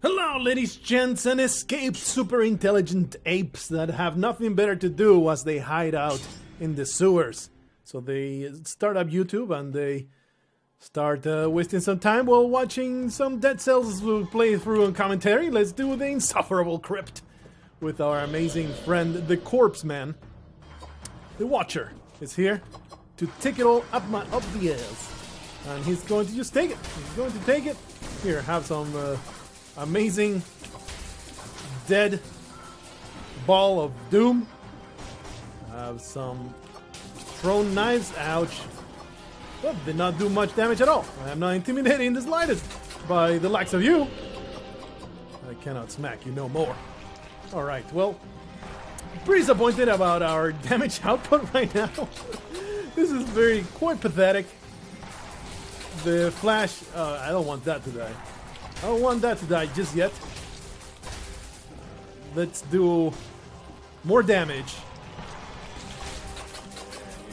Hello, ladies, gents, and escaped super intelligent apes that have nothing better to do as they hide out in the sewers. So they start up YouTube and they start wasting some time while watching some Dead Cells play through and commentary. Let's do the insufferable crypt with our amazing friend, the Corpse Man. The Watcher is here to take it all up the ass. And he's going to just take it. He's going to take it. Here, have some amazing dead ball of doom. Have some thrown knives. Ouch. Well, did not do much damage at all. I am not intimidated in the slightest by the likes of you. I cannot smack you no more. Alright, well, pretty disappointed about our damage output right now. This is quite pathetic. The flash, I don't want that to die. I don't want that to die just yet. Let's do more damage.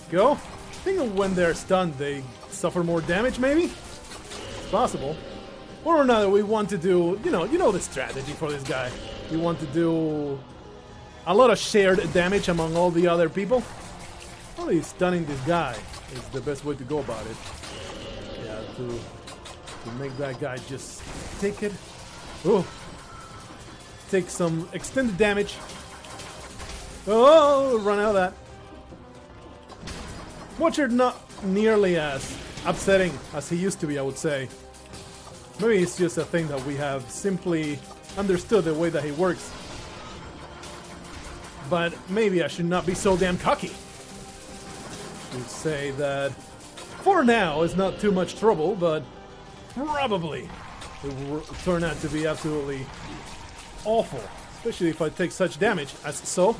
There you go. I think when they're stunned, they suffer more damage, maybe? It's possible. Or another, we want to do, you know the strategy for this guy. We want to do a lot of shared damage among all the other people. Probably stunning this guy is the best way to go about it. Yeah, to make that guy just take it. Oh, take some extended damage. Oh, run out of that. Watcher not nearly as upsetting as he used to be, I would say. Maybe it's just a thing that we have simply understood the way that he works. But maybe I should not be so damn cocky. You'd say that for now it's not too much trouble, but probably it will turn out to be absolutely awful, especially if I take such damage as so.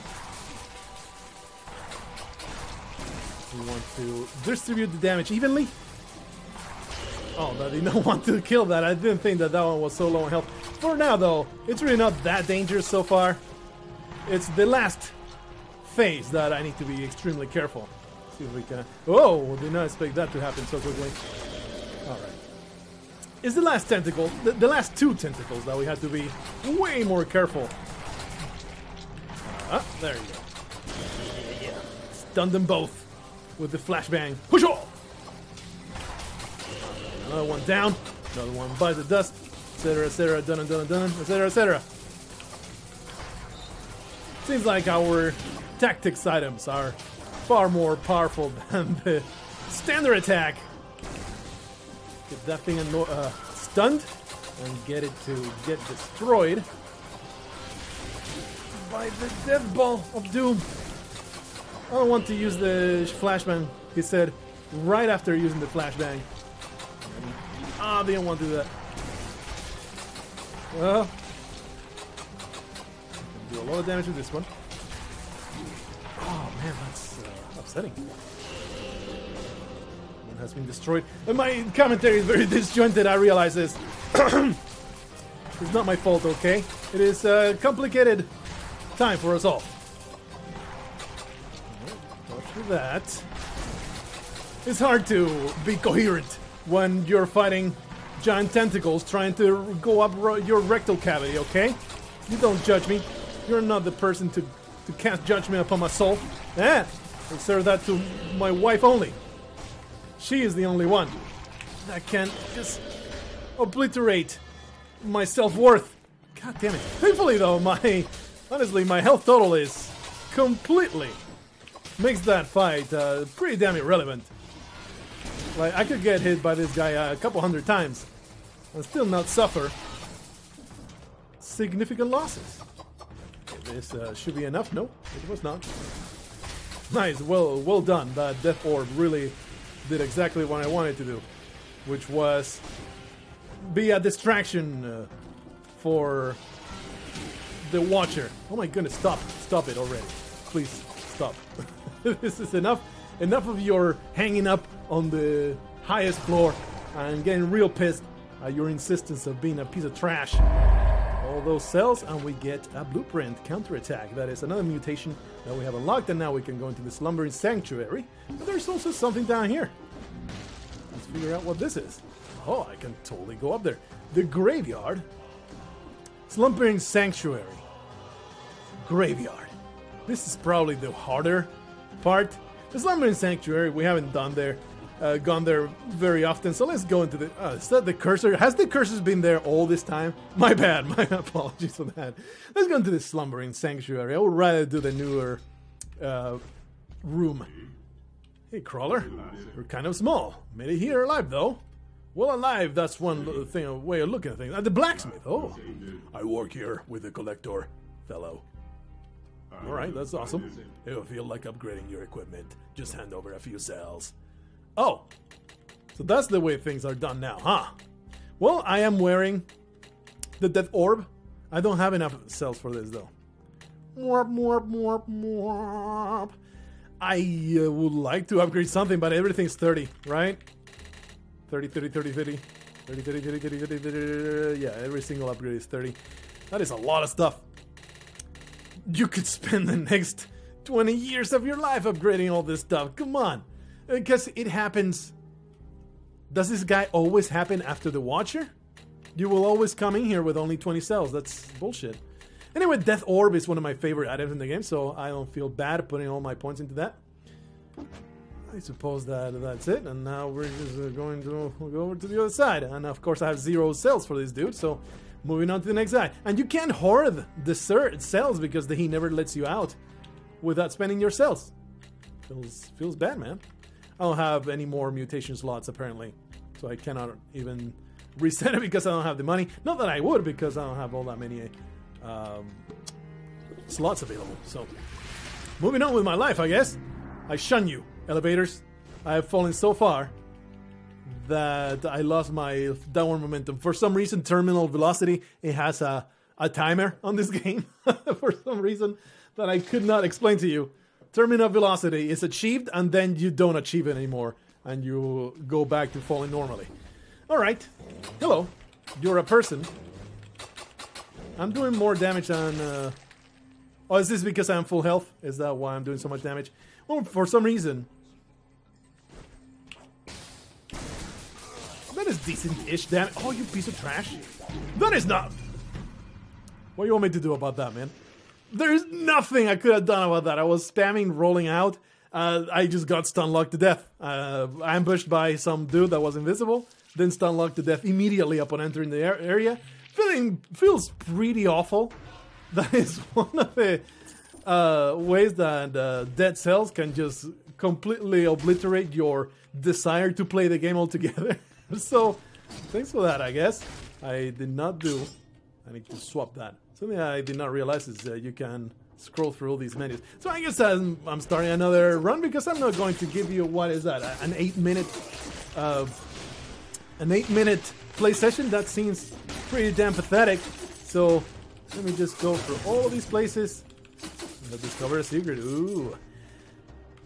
We want to distribute the damage evenly. Oh, I did not want to kill that. I didn't think that one was so low in health. For now, though, it's really not that dangerous so far. It's the last phase that I need to be extremely careful. See if we can... Oh, did not expect that to happen so quickly. Alright. It's the last tentacle, the last two tentacles that we had to be way more careful. Ah, there you go. Yeah. Stun them both with the flashbang. Push off! Another one down. Another one by the dust. Etc, etc, dun dun dun, etc, etc. Seems like our tactics items are far more powerful than the standard attack. Get that thing stunned and get it to get destroyed by the death ball of doom. I don't want to use the flashbang, he said, right after using the flashbang. Ah, they didn't want to do that. Well, do a lot of damage with this one. Oh man, that's upsetting. One has been destroyed. And my commentary is very disjointed, I realize this. It's not my fault, okay? It is a complicated time for us all. After that, it's hard to be coherent when you're fighting giant tentacles trying to go up your rectal cavity, okay? You don't judge me. You're not the person to cast judgment upon my soul. I reserve that to my wife only. She is the only one that can just obliterate my self-worth. God damn it. Thankfully though, honestly, my health total is completely makes that fight pretty damn irrelevant. Like, I could get hit by this guy a couple hundred times and still not suffer significant losses. Okay, this should be enough. No, it was not. Nice, well done. That death orb really did exactly what I wanted to do, which was be a distraction for the Watcher. Oh my goodness, stop it already. Please, stop. This is enough of your hanging up on the highest floor and getting real pissed at your insistence of being a piece of trash. All those cells and we get a blueprint counterattack. That is another mutation that we have unlocked, and now we can go into the slumbering sanctuary. But there's also something down here. Let's figure out what this is. Oh, I can totally go up there. The graveyard Slumbering Sanctuary. Graveyard. This is probably the harder part. The Slumbering Sanctuary, we haven't gone there very often, so let's go into the... is that the cursor? Has the cursor been there all this time? My bad, my apologies for that. Let's go into the Slumbering Sanctuary. I would rather do the newer room. Hey, Crawler. You're kind of small. Made it here alive, though. Well, alive, that's one thing, a way of looking at things. The blacksmith, oh. I work here with the collector, fellow. Alright, that's awesome. It'll feel like upgrading your equipment. Just hand over a few cells. Oh, so that's the way things are done now, huh? Well, I am wearing the Death Orb. I don't have enough cells for this, though. Morp, morp, morp, morp. I would like to upgrade something, but everything's 30, right? 30, 30, 30, 30. 30, 30, 30, 30, 30, 30. Yeah, every single upgrade is 30. That is a lot of stuff. You could spend the next 20 years of your life upgrading all this stuff. Come on. Because it happens... Does this guy always happen after the Watcher? You will always come in here with only 20 cells. That's bullshit. Anyway, Death Orb is one of my favorite items in the game, so I don't feel bad putting all my points into that. I suppose that's it, and now we're just going to go over to the other side. And of course I have 0 cells for this dude, so moving on to the next guy. And you can't hoard the cells because he never lets you out without spending your cells. Feels bad, man. I don't have any more mutation slots apparently, so I cannot even reset it because I don't have the money. Not that I would, because I don't have all that many slots available. So moving on with my life, I guess. I shun you, elevators. I have fallen so far that I lost my downward momentum. For some reason, terminal velocity, it has a timer on this game. For some reason that I could not explain to you. Terminal velocity is achieved, and then you don't achieve it anymore, and you go back to falling normally. Alright. Hello. You're a person. I'm doing more damage than... Oh, is this because I'm full health? Is that why I'm doing so much damage? Well, for some reason... That is decent-ish damage. Oh, you piece of trash. That is not... What do you want me to do about that, man? There's nothing I could have done about that. I was spamming rolling out. I just got stun-locked to death. Ambushed by some dude that was invisible. Then stun-locked to death immediately upon entering the area. Feels pretty awful. That is one of the ways that dead cells can just completely obliterate your desire to play the game altogether. So, thanks for that, I guess. I did not do... I need to swap that. Something I did not realize is that you can scroll through all these menus. So I guess I'm starting another run because I'm not going to give you, what is that, an 8-minute play session. That seems pretty damn pathetic. So let me just go through all of these places. Discover a secret. Ooh.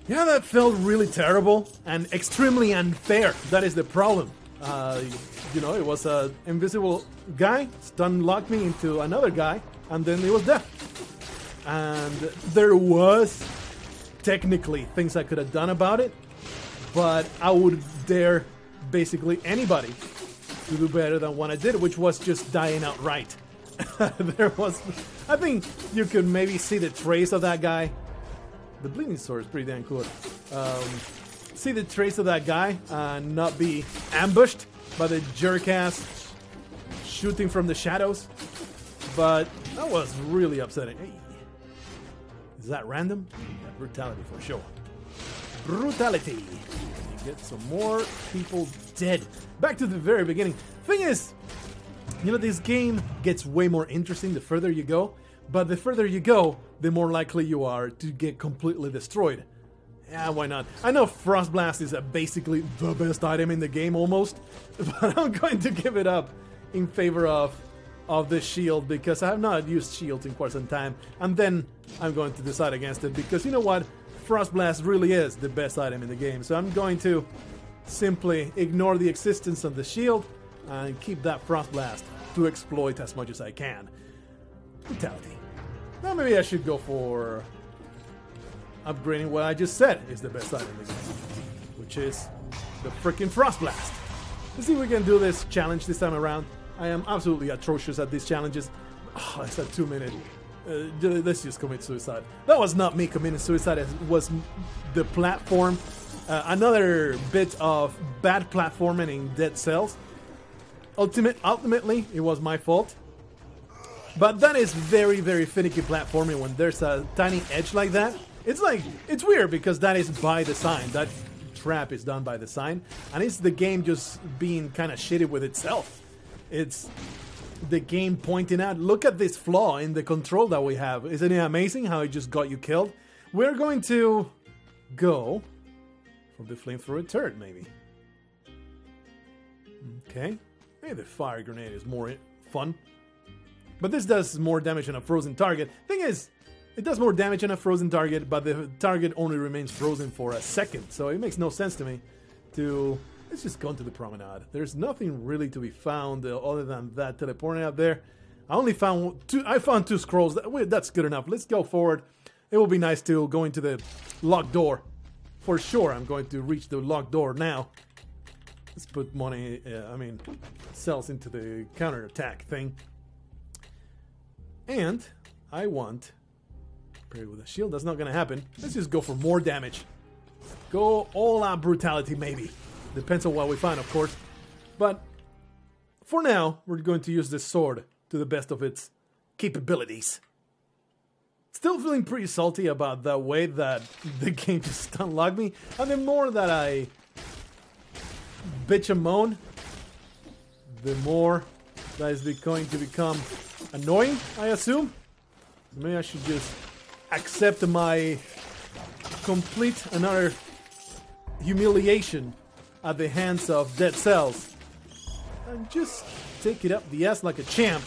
Yeah, that felt really terrible and extremely unfair. That is the problem. You know, it was an invisible guy, stun-locked me into another guy, and then it was death. And there was technically things I could have done about it, but I would dare basically anybody to do better than what I did, which was just dying outright. There was... I think you could maybe see the trace of that guy. The bleeding sword is pretty damn cool. See the trace of that guy and not be ambushed by the jerk-ass shooting from the shadows. But that was really upsetting. Hey. Is that random? Yeah, brutality for sure. Brutality. You get some more people dead. Back to the very beginning. Thing is, you know, this game gets way more interesting the further you go. But the further you go, the more likely you are to get completely destroyed. Yeah, why not? I know Frost Blast is basically the best item in the game almost, but I'm going to give it up in favor of the shield because I have not used shields in quite some time, and then I'm going to decide against it because you know what? Frost Blast really is the best item in the game, so I'm going to simply ignore the existence of the shield and keep that Frost Blast to exploit as much as I can. Brutality. Now maybe I should go for upgrading what I just said is the best item in the game, which is the frickin' Frost Blast. Let's see if we can do this challenge this time around. I am absolutely atrocious at these challenges. Oh, it's a 2 minute. Let's just commit suicide. That was not me committing suicide. It was the platform. Another bit of bad platforming in Dead Cells. Ultimately, it was my fault. But that is very, very finicky platforming when there's a tiny edge like that. It's weird because that is by design. That trap is done by design. And it's the game just being kind of shitty with itself. It's the game pointing out, look at this flaw in the control that we have. Isn't it amazing how it just got you killed? We're going to go for the flamethrower turret, maybe. Okay. Maybe the fire grenade is more fun. But this does more damage on a frozen target. Thing is, it does more damage on a frozen target, but the target only remains frozen for a second. So it makes no sense to me to... Let's just go into the promenade. There's nothing really to be found other than that teleporting out there. I found 2 scrolls. That's good enough. Let's go forward. It will be nice to go into the locked door. For sure, I'm going to reach the locked door now. Let's put money, cells into the counterattack thing. And I want... Parry with a shield. That's not going to happen. Let's just go for more damage. Go all out brutality, maybe. Depends on what we find, of course. But for now, we're going to use this sword to the best of its capabilities. Still feeling pretty salty about the way that the game just unlocked me. And the more that I bitch and moan, the more that is going to become annoying, I assume. Maybe I should just accept my complete another humiliation at the hands of Dead Cells and just take it up the ass like a champ.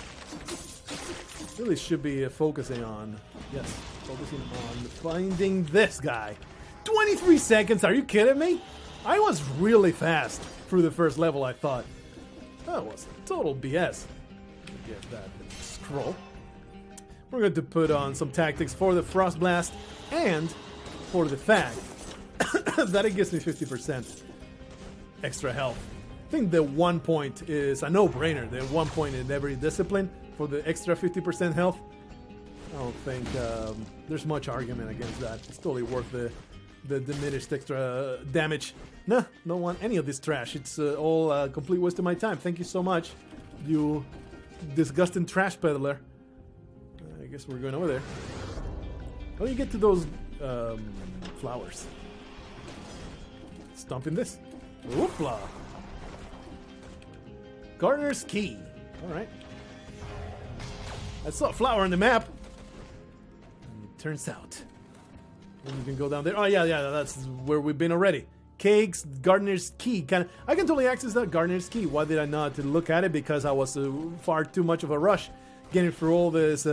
Really should be focusing on finding this guy. 23 seconds, are you kidding me? I was really fast through the first level, I thought. That was total BS. Get that scroll. We're going to put on some tactics for the Frost Blast and for the fact that it gives me 50% extra health. I think the 1 point is a no-brainer. The 1 point in every discipline for the extra 50% health. I don't think there's much argument against that. It's totally worth the diminished extra damage. Nah, don't want any of this trash. It's all a complete waste of my time. Thank you so much, you disgusting trash peddler. I guess we're going over there. How do you get to those flowers? Stomping this. Whoopla! Gardener's Key. Alright. I saw a flower on the map. And turns out. And you can go down there. Oh, yeah, that's where we've been already. Cakes, Gardener's Key. I can totally access that Gardener's Key. Why did I not look at it? Because I was far too much of a rush getting through all these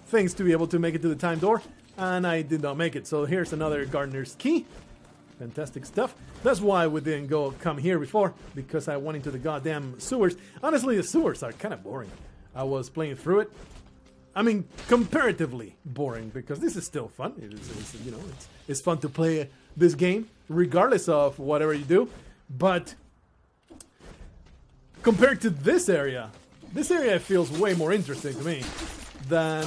things to be able to make it to the time door. And I did not make it. So here's another Gardener's Key. Fantastic stuff. That's why we didn't come here before, because I went into the goddamn sewers. Honestly, the sewers are kind of boring. I was playing through it. I mean, comparatively boring, because this is still fun. It's fun to play this game, regardless of whatever you do. But compared to this area feels way more interesting to me than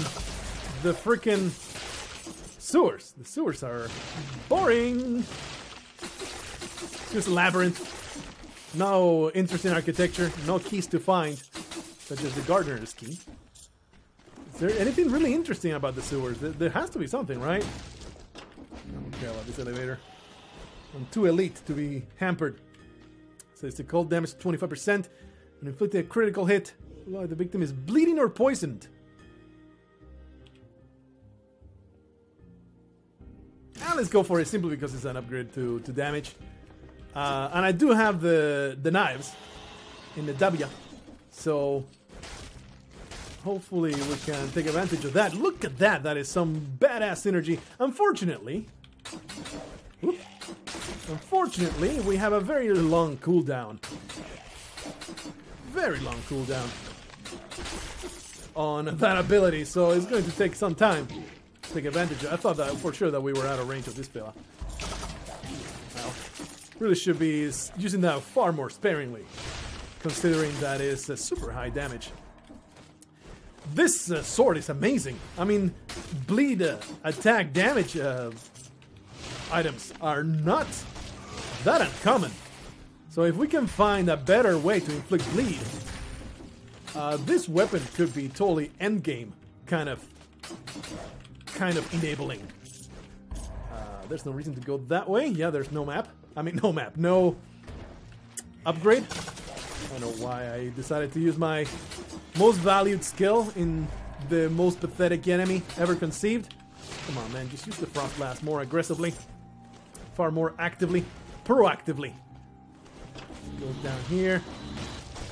the freaking sewers. The sewers are boring. Just a labyrinth. No interesting architecture. No keys to find, such as the Gardener's Key. Is there anything really interesting about the sewers? There has to be something, right? I don't care about this elevator. I'm too elite to be hampered. So it's the cold damage 25% and inflict a critical hit while the victim is bleeding or poisoned. And let's go for it simply because it's an upgrade to damage. And I do have the knives in the W. So hopefully we can take advantage of that. Look at that. That is some badass synergy. Unfortunately, we have a very long cooldown. Very long cooldown on that ability. So it's going to take some time to take advantage of it. I thought that for sure that we were out of range of this fella. Well, really should be using that far more sparingly, considering that is a super high damage. This sword is amazing. I mean, bleed attack damage items are not that uncommon. So if we can find a better way to inflict bleed, this weapon could be totally endgame kind of enabling. There's no reason to go that way. Yeah, there's no map. I mean, no map, no upgrade. I don't know why I decided to use my most valued skill in the most pathetic enemy ever conceived. Come on, man, just use the Frost Blast more aggressively. Far more actively. Proactively. Go down here.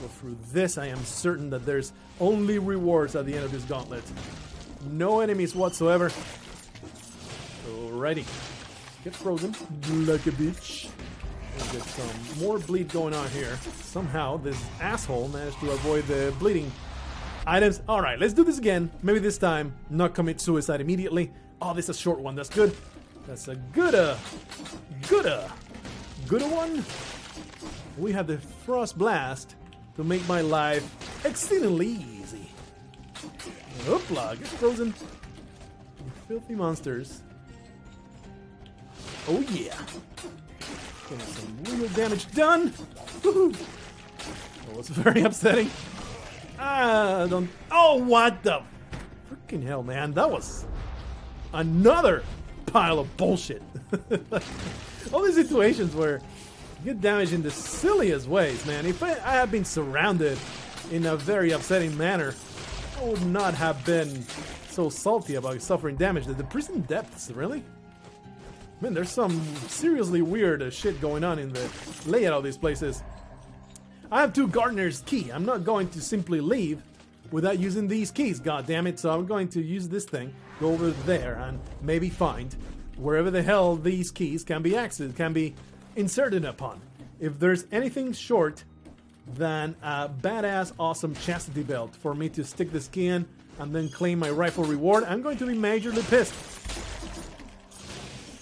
Go through this. I am certain that there's only rewards at the end of this gauntlet. No enemies whatsoever. Alrighty. Get frozen like a bitch. And get some more bleed going on here. Somehow this asshole managed to avoid the bleeding items. Alright, let's do this again. Maybe this time not commit suicide immediately. Oh, this is a short one. That's good. That's a good one. We have the Frost Blast to make my life exceedingly easy. Hoopla, get frozen. You filthy monsters. Oh yeah. Getting some real damage done. Woohoo. That was very upsetting. Don't. Oh, what the freaking hell, man. That was another pile of bullshit. All these situations where you get damaged in the silliest ways, man. If I had been surrounded in a very upsetting manner, I would not have been so salty about suffering damage. The prison depths, really? Man, there's some seriously weird shit going on in the layout of these places. I have 2 Gardener's Key. I'm not going to simply leave without using these keys, god damn it. So I'm going to use this thing, go over there, and maybe find wherever the hell these keys can be accessed, can be inserted upon. If there's anything short than a badass awesome chastity belt for me to stick this key in and then claim my rifle reward, I'm going to be majorly pissed.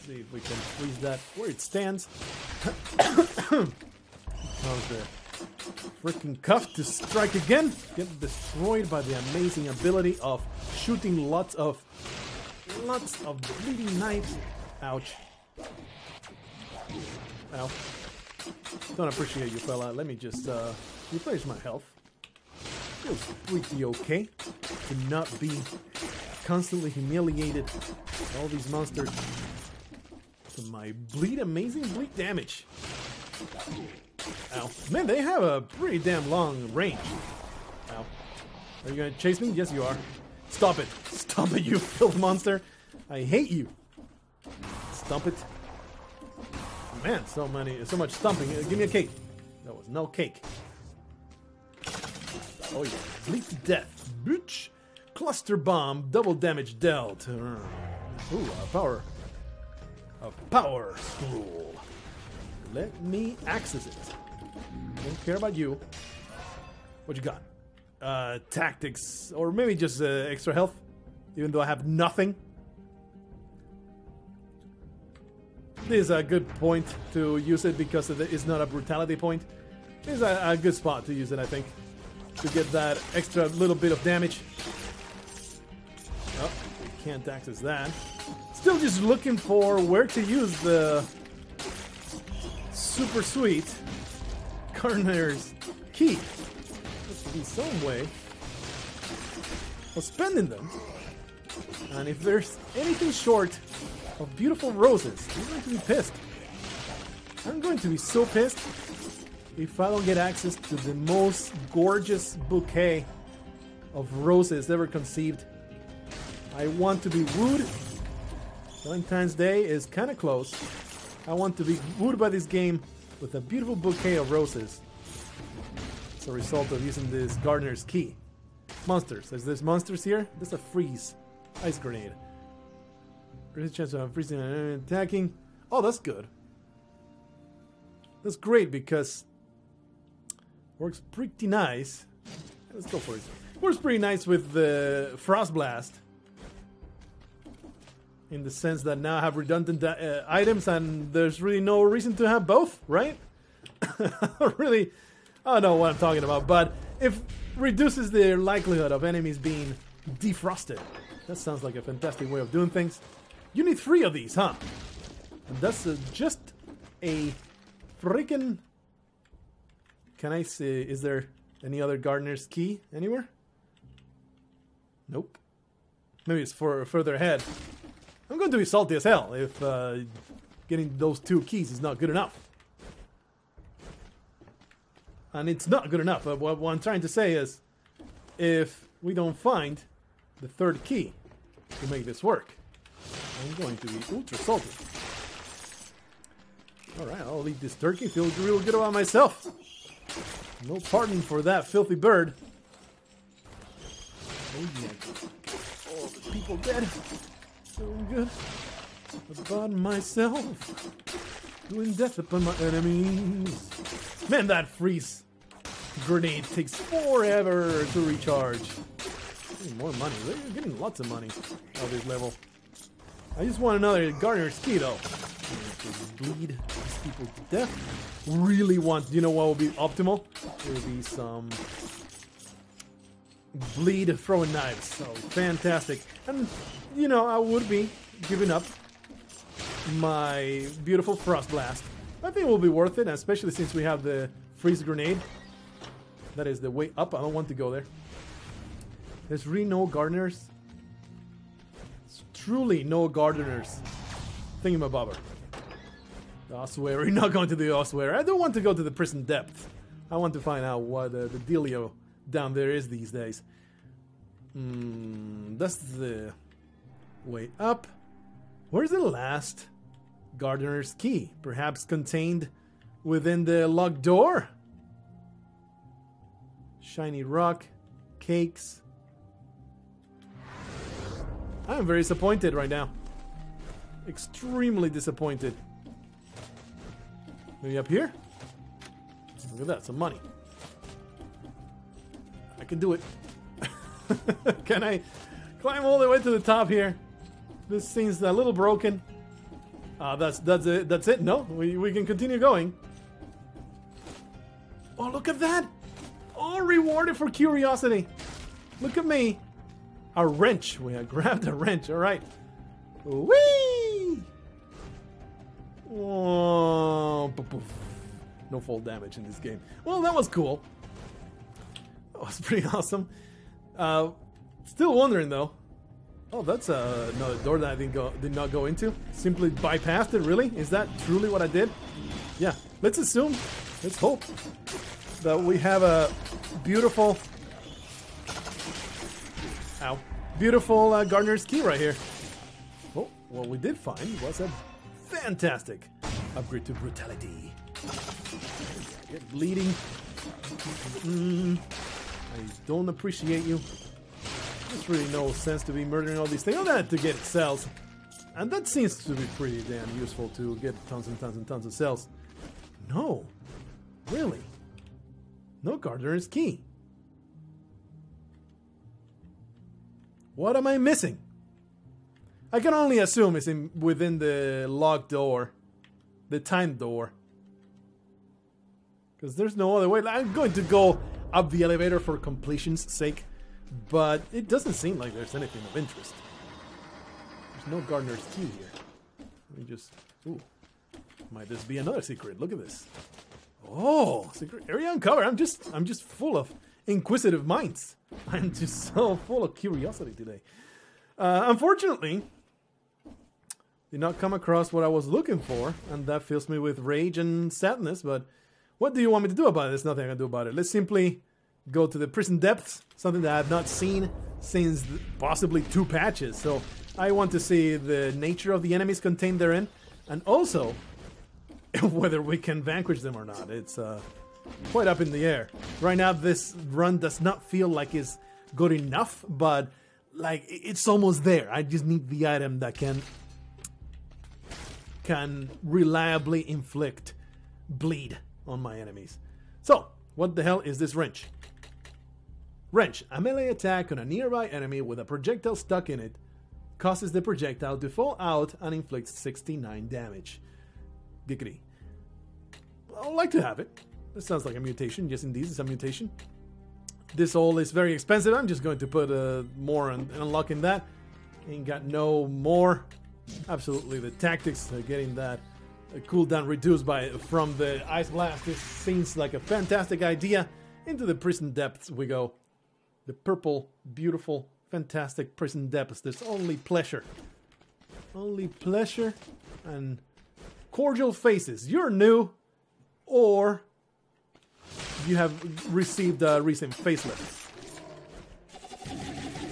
See if we can freeze that where it stands. How's the freaking cuff to strike again? Get destroyed by the amazing ability of shooting lots of bleeding knives. Ouch. Ow. Don't appreciate you, fella. Let me just replenish my health. Feels pretty okay to not be constantly humiliated by all these monsters. So my amazing bleed damage. Ow. Man, they have a pretty damn long range. Ow. Are you gonna chase me? Yes, you are. Stop it. Stop it, you filth monster. I hate you. Stomp it. Man, so much stomping. Give me a cake. That was no cake. Oh yeah. Bleed to death. Bitch. Cluster bomb. Double damage dealt. Ooh, a power scroll. Let me access it. Don't care about you. What you got? Tactics. Or maybe just extra health. Even though I have nothing. This is a good point to use it because it's not a brutality point. This is a good spot to use it, I think. To get that extra little bit of damage. Oh, we can't access that. Still just looking for where to use the super sweet Gardener's Key. Must be some way of spending them. And if there's anything short of beautiful roses, I'm going to be pissed. I'm going to be so pissed if I don't get access to the most gorgeous bouquet of roses ever conceived. I want to be wooed. Valentine's Day is kind of close. I want to be wooed by this game with a beautiful bouquet of roses. It's a result of using this Gardener's Key. Monsters. There's monsters here. There's a freeze. Ice grenade. There's a chance of freezing and attacking. Oh, that's good. That's great because works pretty nice. Let's go for it. Works pretty nice with the Frost Blast. In the sense that now I have redundant items and there's really no reason to have both, right? I don't know what I'm talking about, but If reduces the likelihood of enemies being defrosted. That sounds like a fantastic way of doing things. You need 3 of these, huh? And that's just a frikkin... Can I see... Is there any other gardener's key anywhere? Nope. Maybe it's for further ahead. I'm going to be salty as hell if getting those 2 keys is not good enough. And it's not good enough. What I'm trying to say is, if we don't find the 3rd key to make this work, I'm going to be ultra salty. Alright, I'll eat this turkey. Feel real good about myself. No pardon for that filthy bird. Oh yeah. All the people dead. Feeling good about myself. Doing death upon my enemies. Man, that freeze grenade takes forever to recharge. Getting more money. They're getting lots of money out of this level. I just want another gardener's key though. Bleed these people to death. Really want, you know what would be optimal? There would be some bleed throwing knives. So fantastic. And you know, I would be giving up my beautiful frost blast. I think it will be worth it, especially since we have the freeze grenade. That is the way up. I don't want to go there. There's really no gardeners. It's truly no gardeners. Thingamabobber. The ossuary. We're not going to the ossuary. I don't want to go to the prison depth. I want to find out what the dealio down there is these days. That's the way up. Where's the last gardener's key? Perhaps contained within the locked door? Shiny rock. Cakes. I am very disappointed right now. Extremely disappointed. Maybe up here? Look at that, some money. I can do it. Can I climb all the way to the top here? This seems a little broken. That's it. That's it. No, we can continue going. Oh, look at that! All rewarded for curiosity. Look at me. A wrench. We have grabbed a wrench. All right. Whee! Oh, no fall damage in this game. Well, that was cool. That was pretty awesome. Still wondering though. Oh, that's another door that I did not go into. Simply bypassed it. Really? Is that truly what I did? Yeah. Let's assume. Let's hope that we have a beautiful. Ow. Beautiful gardener's key right here. Oh, what we did find was a fantastic upgrade to brutality. Get bleeding. I don't appreciate you. There's really no sense to be murdering all these things. Oh, that to get cells. And that seems to be pretty damn useful to get tons and tons and tons of cells. No. Really? No gardener's key. What am I missing? I can only assume it's within the locked door. The timed door. Because there's no other way. I'm going to go up the elevator for completion's sake. But it doesn't seem like there's anything of interest. There's no gardener's key here. Let me just... Ooh. Might this be another secret? Look at this. Oh! Secret area uncovered. I'm just full of inquisitive minds. I'm just so full of curiosity today. Unfortunately... did not come across what I was looking for. And that fills me with rage and sadness. But what do you want me to do about it? There's nothing I can do about it. Let's simply... go to the prison depths, something that I have not seen since possibly 2 patches. So I want to see the nature of the enemies contained therein, and also whether we can vanquish them or not. It's quite up in the air. Right now, this run does not feel like it's good enough, but like it's almost there. I just need the item that can reliably inflict bleed on my enemies. So, what the hell is this wrench? Wrench, a melee attack on a nearby enemy with a projectile stuck in it, causes the projectile to fall out and inflicts 69 damage. Giggity. I would like to have it. This sounds like a mutation. Yes, indeed, it's a mutation. this all is very expensive. I'm just going to put more and unlocking that. Ain't got no more. Absolutely, the tactics getting that cooldown reduced from the ice blast. This seems like a fantastic idea. Into the prison depths we go. The purple, beautiful, fantastic prison depths. There's only pleasure and cordial faces. You're new, or you have received a recent facelift.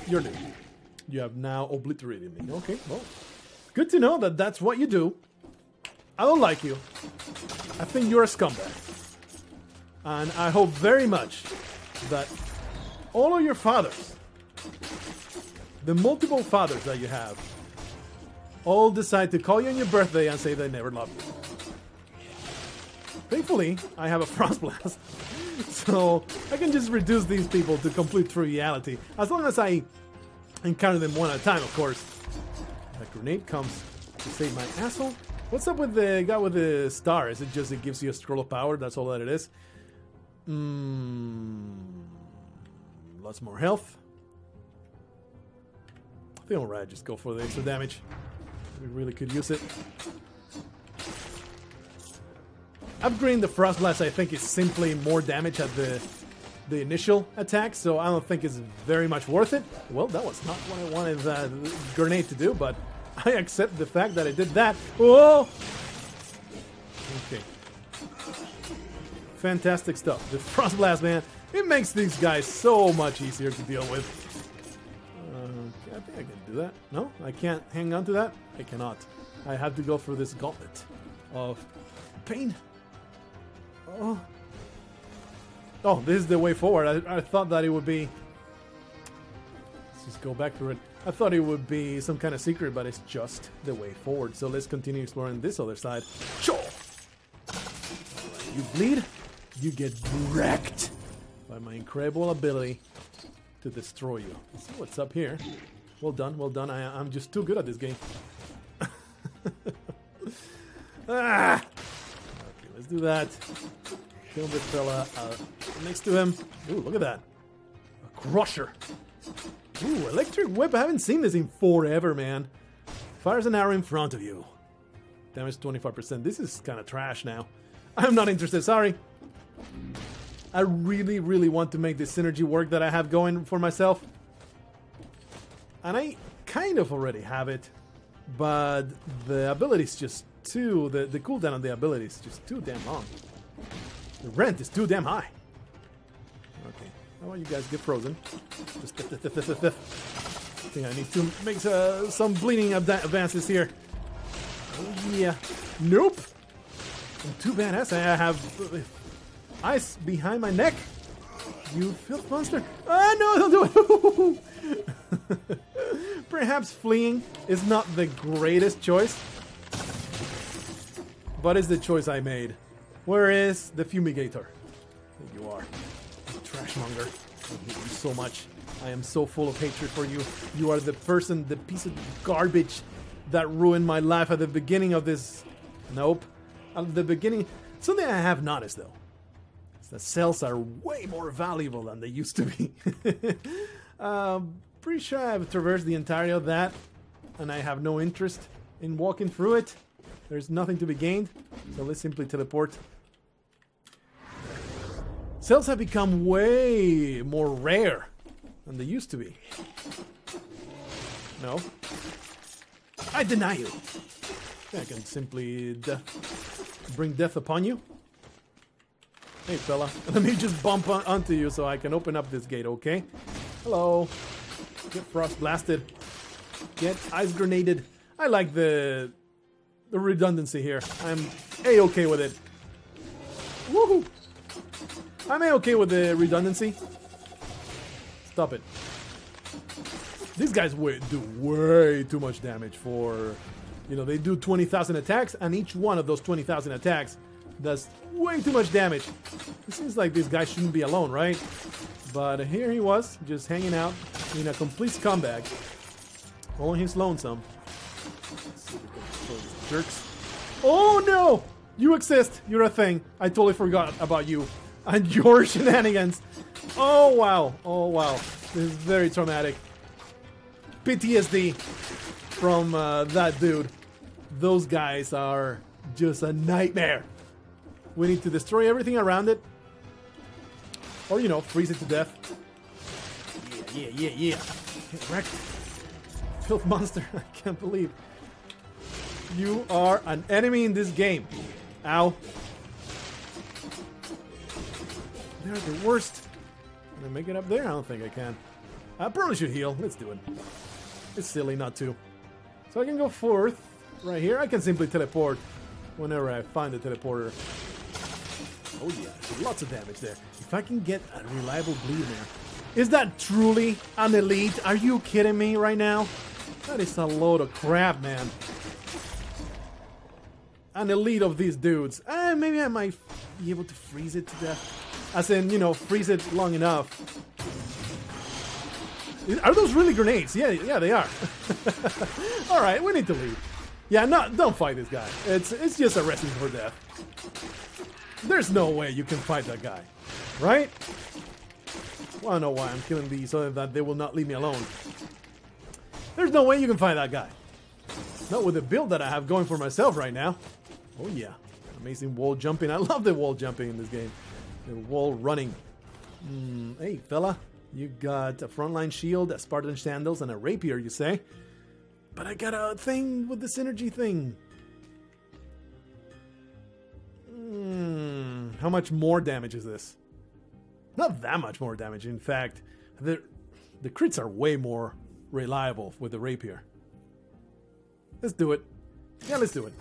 You're new. You have now obliterated me. Okay, well, good to know that that's what you do. I don't like you. I think you're a scumbag. And I hope very much that all of your fathers, the multiple fathers that you have, all decide to call you on your birthday and say they never loved you. Thankfully, I have a frost blast, so I can just reduce these people to complete triviality. As long as I encounter them one at a time, of course. That grenade comes to save my asshole. What's up with the guy with the star? Is it just it gives you a scroll of power? That's all that it is. Lots more health. I think alright, just go for the extra damage. We really could use it. Upgrading the Frost Blast, I think, is simply more damage at the initial attack, so I don't think it's very much worth it. Well, that was not what I wanted the grenade to do, but I accept the fact that it did that. Oh! Okay. Fantastic stuff. The Frost Blast, man, it makes these guys so much easier to deal with. I think I can do that. No, I can't hang on to that. I cannot. I have to go for this gauntlet of pain. Oh. Oh, this is the way forward. I thought that it would be... Let's just go back through it. I thought it would be some kind of secret, but it's just the way forward. So let's continue exploring this other side. Sure. You bleed, you get wrecked by my incredible ability to destroy you. Let's see what's up here. Well done, well done. I'm just too good at this game. Ah! Okay, let's do that. Kill the fella next to him. Ooh, look at that. A crusher. Ooh, electric whip. I haven't seen this in forever, man. Fires an arrow in front of you. Damage 25%. This is kind of trash now. I'm not interested, sorry. I really, really want to make this synergy work that I have going for myself. And I kind of already have it. But the ability is just too... The cooldown on the ability is just too damn long. The rent is too damn high. Okay. How about you guys get frozen? Just... I think I need to make some bleeding advances here. Oh, yeah. Nope. I'm too badass. I have ice behind my neck. You filth monster. Ah, no, don't do it. Perhaps fleeing is not the greatest choice, but it's the choice I made. Where is the fumigator? There you are. You trashmonger. I hate you so much. I am so full of hatred for you. You are the person, the piece of garbage that ruined my life at the beginning of this. Nope. At the beginning. Something I have noticed, though, is that cells are way more valuable than they used to be. Pretty sure I've traversed the entirety of that, and I have no interest in walking through it. There's nothing to be gained, so let's simply teleport. Cells have become way more rare than they used to be. No. I deny you. I can simply bring death upon you. Hey, fella. Let me just bump onto you so I can open up this gate, okay? Hello. Get frost blasted. Get ice grenaded. I like the redundancy here. I'm A-okay with it. Woohoo! I'm A-okay with the redundancy. Stop it. These guys do way too much damage for... You know, they do 20,000 attacks, and each one of those 20,000 attacks does way too much damage. It seems like this guy shouldn't be alone, right? But here he was, just hanging out in a complete scumbag. All his lonesome. Let's see if we can destroy these jerks. Oh no! You exist! You're a thing. I totally forgot about you. And your shenanigans. Oh, wow. Oh, wow. This is very traumatic. PTSD from that dude. Those guys are just a nightmare. We need to destroy everything around it. Or, you know, freeze it to death. Yeah. Wrecked. Filth monster. I can't believe. You are an enemy in this game. Ow. They're the worst. Can I make it up there? I don't think I can. I probably should heal. Let's do it. It's silly not to. So I can go forth right here. I can simply teleport whenever I find the teleporter. Oh yeah, lots of damage there. If I can get a reliable bleed there. Is that truly an elite? Are you kidding me right now? That is a load of crap, man. An elite of these dudes. Maybe I might be able to freeze it to death. As in, you know, freeze it long enough. Are those really grenades? Yeah, they are. Alright, we need to leave. Yeah, don't fight this guy. It's just a recipe for death. There's no way you can fight that guy. Right? Well, I don't know why I'm killing these so that they will not leave me alone. There's no way you can fight that guy. Not with the build that I have going for myself right now. Oh yeah. Amazing wall jumping. I love the wall jumping in this game. The wall running. Hey, fella. You got a frontline shield, a Spartan sandals, and a rapier, you say? But I got a thing with the synergy thing. How much more damage is this? Not that much more damage. In fact, the crits are way more reliable with the rapier. Let's do it. Yeah, let's do it.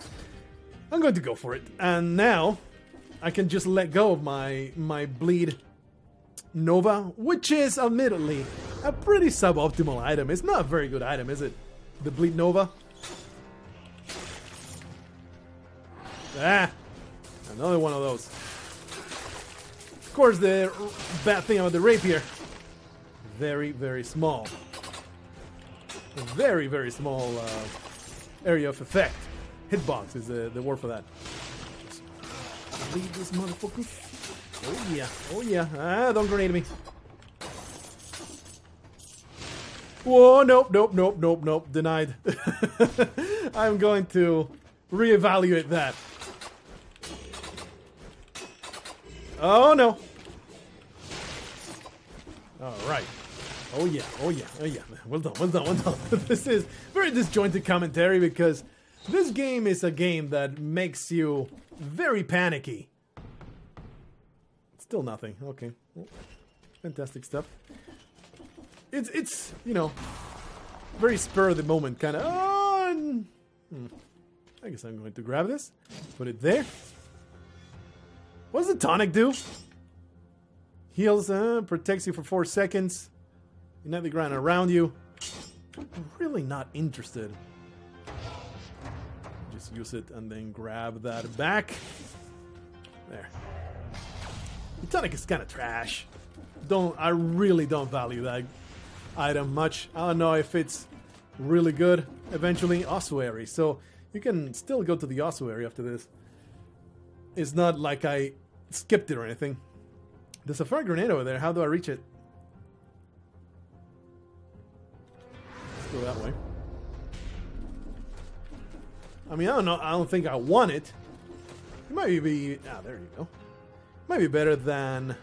I'm going to go for it. And now, I can just let go of my bleed Nova, which is admittedly a pretty suboptimal item. It's not a very good item, is it? The bleed Nova. Another one of those. Of course, the bad thing about the rapier, very, very small. A very, very small area of effect. Hitbox is the word for that. Just leave this motherfucker. Oh yeah. Don't grenade me. Whoa, nope. Denied. I'm going to reevaluate that. Oh no. Alright. Oh yeah. Well done. This is very disjointed commentary because this game is a game that makes you very panicky. Still nothing. Okay. Well, fantastic stuff. It's you know, very spur of the moment kind of. I guess I'm going to grab this. Put it there. What does the tonic do? Heals, protects you for 4 seconds. Ignite the ground around you. I'm really not interested. Just use it and then grab that back. There. The tonic is kind of trash. I really don't value that item much. I don't know if it's really good. Eventually, ossuary. So you can still go to the ossuary after this. It's not like I skipped it or anything. There's a fire grenade over there. How do I reach it? Let's go that way. I mean, I don't know. I don't think I want it. It might be... there you go. Might be better than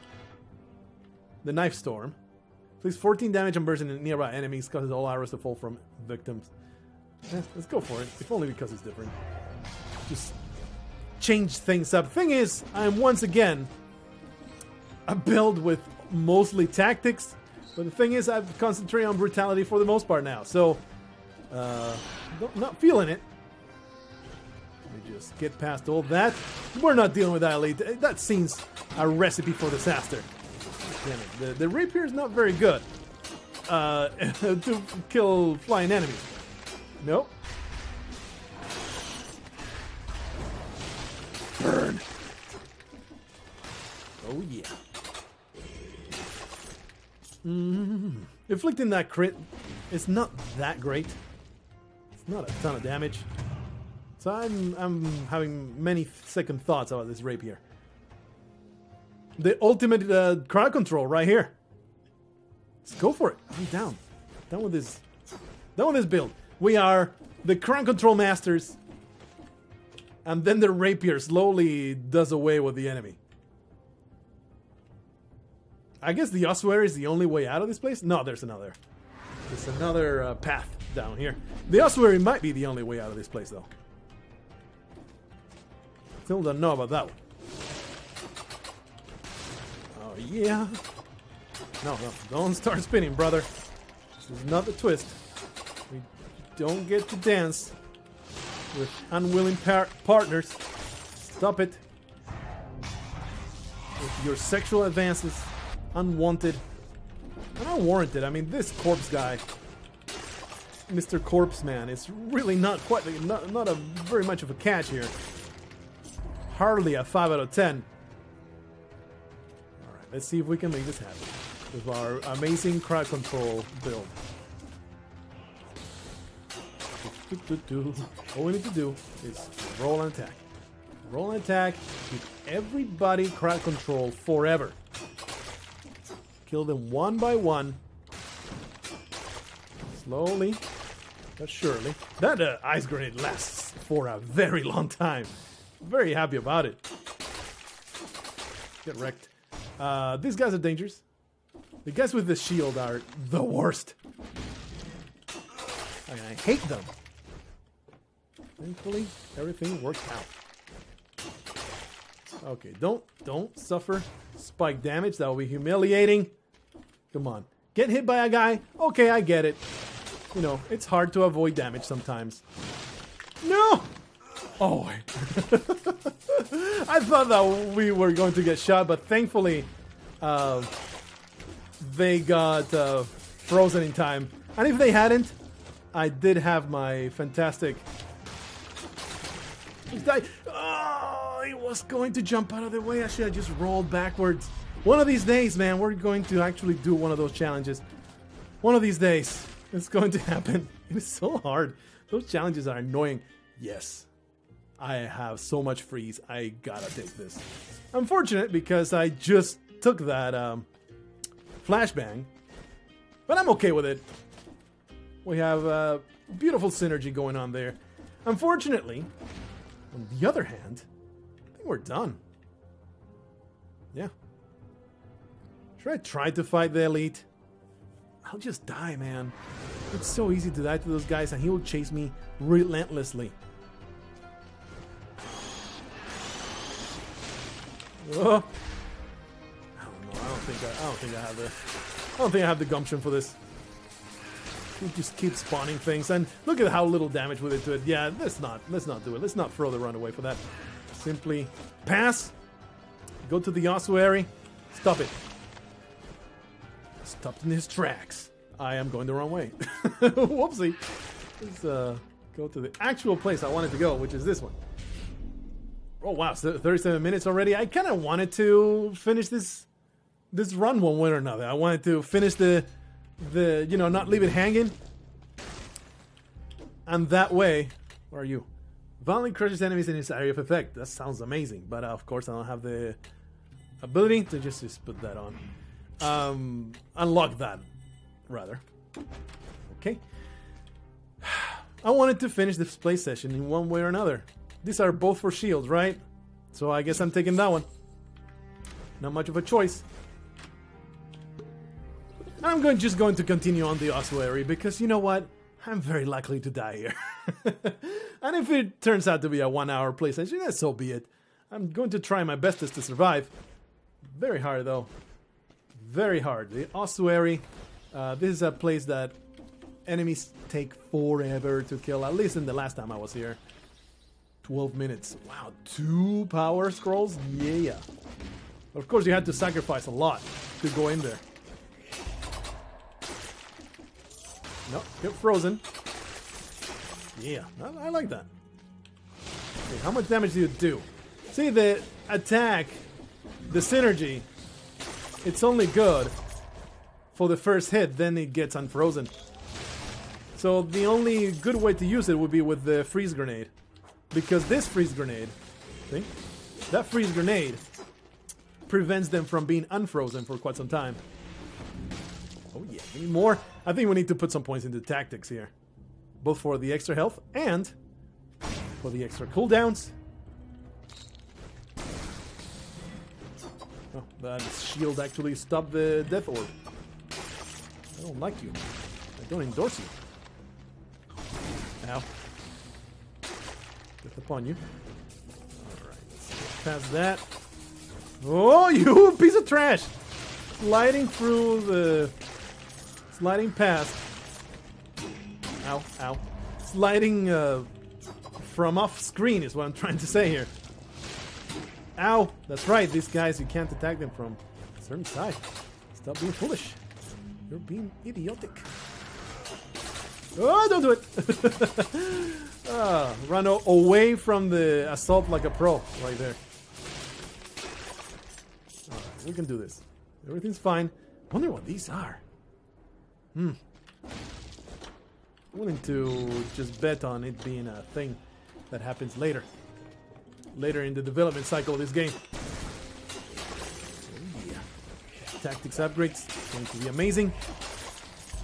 the Knife Storm. Please 14 damage on burst in nearby enemies, causes all arrows to fall from victims. Let's go for it. If only because it's different. Just change things up. Thing is, I'm once again a build with mostly tactics, but the thing is, I've concentrated on brutality for the most part now. So, not feeling it. Let me just get past all that. We're not dealing with that elite. That seems a recipe for disaster. Damn it. The rapier is not very good to kill flying enemies. Nope. Burn. Oh yeah. Inflicting that crit is not that great. It's not a ton of damage. So I'm having many second thoughts about this rapier. The ultimate crowd control right here. Let's go for it. I'm down. Done with this. Done with this build. We are the crown control masters. And then the rapier slowly does away with the enemy. I guess the ossuary is the only way out of this place? No, there's another. There's another path down here. The ossuary might be the only way out of this place, though. Still don't know about that one. Oh, yeah. No, don't start spinning, brother. This is not the twist. We don't get to dance with unwilling partners. Stop it. With your sexual advances. Unwanted. And unwarranted. I mean, this corpse guy, Mr. Corpse Man, is really not quite, not a very much of a catch here. Hardly a 5 out of 10. Alright, let's see if we can make this happen with our amazing crowd control build. All we need to do is roll and attack. Roll and attack. Keep everybody crowd control forever. Kill them one by one. Slowly, but surely. That ice grenade lasts for a very long time. Very happy about it. Get wrecked. These guys are dangerous. The guys with the shield are the worst. I hate them. Thankfully, everything worked out. Okay, don't suffer spike damage. That will be humiliating. Come on. Get hit by a guy. Okay, I get it. You know, it's hard to avoid damage sometimes. No! Oh, I thought that we were going to get shot, but thankfully they got frozen in time. And if they hadn't, I did have my fantastic... Oh, he was going to jump out of the way. I should have just rolled backwards. One of these days, man, we're going to actually do one of those challenges. One of these days, it's going to happen. It is so hard. Those challenges are annoying. Yes. I have so much freeze. I gotta take this. Unfortunate because I just took that flashbang, but I'm okay with it. We have beautiful synergy going on there. Unfortunately, on the other hand, I think we're done. Yeah. Should I try to fight the elite? I'll just die, man. It's so easy to die to those guys, and he will chase me relentlessly. Oh. I don't know. I don't think I have the gumption for this. We just keep spawning things, and look at how little damage we did to it. Yeah, let's not do it. Let's not throw the runaway for that. Simply pass. Go to the ossuary. Stop it. Stopped in his tracks. I am going the wrong way. Whoopsie. Let's go to the actual place I wanted to go, which is this one. Oh wow, so 37 minutes already. I kind of wanted to finish this run one way or another. I wanted to finish the you know, not leave it hanging. And that way, where are you? Violently crushes enemies in its area of effect. That sounds amazing, but of course I don't have the ability to just put that on. Unlock that, rather. Okay. I wanted to finish this play session in one way or another. These are both for shields, right? So I guess I'm taking that one. Not much of a choice. I'm just going to continue on the ossuary because you know what? I'm very likely to die here. And if it turns out to be a 1 hour play session, then so be it. I'm going to try my bestest to survive. Very hard though. Very hard. The ossuary. This is a place that enemies take forever to kill. At least in the last time I was here. 12 minutes. Wow, 2 power scrolls? Yeah. But of course you had to sacrifice a lot to go in there. No, get frozen. Yeah, I like that. Okay, how much damage do you do? See, the attack, the synergy, it's only good for the first hit, then it gets unfrozen. So the only good way to use it would be with the freeze grenade. Because this freeze grenade, see? That freeze grenade prevents them from being unfrozen for quite some time. Oh yeah, we need more. I think we need to put some points into tactics here. Both for the extra health and for the extra cooldowns. Oh, that shield actually stopped the death orb. I don't like you. I don't endorse you. Ow. Death upon you. Alright, let's get past that. Oh, you piece of trash! Sliding through the... Sliding past. Ow, ow. Sliding from off screen is what I'm trying to say here. Ow! That's right, these guys, you can't attack them from a certain side. Stop being foolish. You're being idiotic. Oh, don't do it! Run away from the assault like a pro, right there. Alright, we can do this. Everything's fine. Wonder what these are. Willing to just bet on it being a thing that happens later. Later in the development cycle of this game. Oh yeah. Tactics upgrades. Going to be amazing.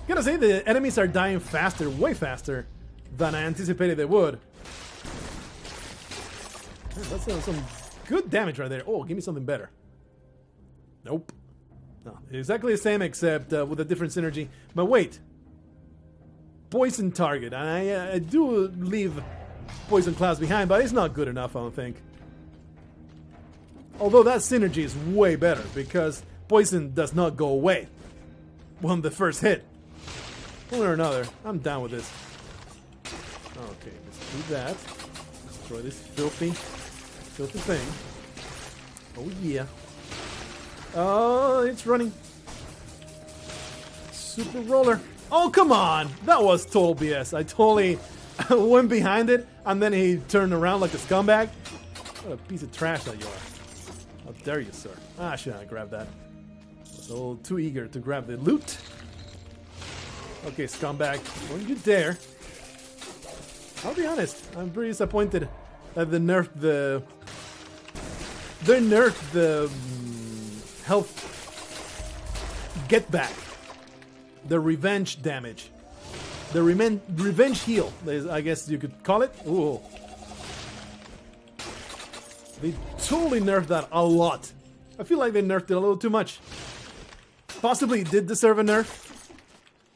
Gotta say, the enemies are dying faster, way faster than I anticipated they would. Man, that's some good damage right there. Oh, give me something better. Nope. No, exactly the same except with a different synergy. But wait. Poison target. I do leave poison clouds behind, but it's not good enough, I don't think. Although that synergy is way better because poison does not go away on the first hit. One or another, I'm down with this. Okay, let's do that. Destroy this filthy thing. Oh yeah. Oh, it's running. Super roller. Oh, come on! That was total BS. I totally went behind it, and then he turned around like a scumbag. What a piece of trash that you are. How dare you, sir. Ah, shouldn't I grab that? I was a little too eager to grab the loot. Okay, scumbag. Don't you dare. I'll be honest. I'm pretty disappointed that they nerfed the health get back. The revenge damage. The revenge heal, I guess you could call it. Ooh. They totally nerfed that a lot. I feel like they nerfed it a little too much. Possibly did deserve a nerf.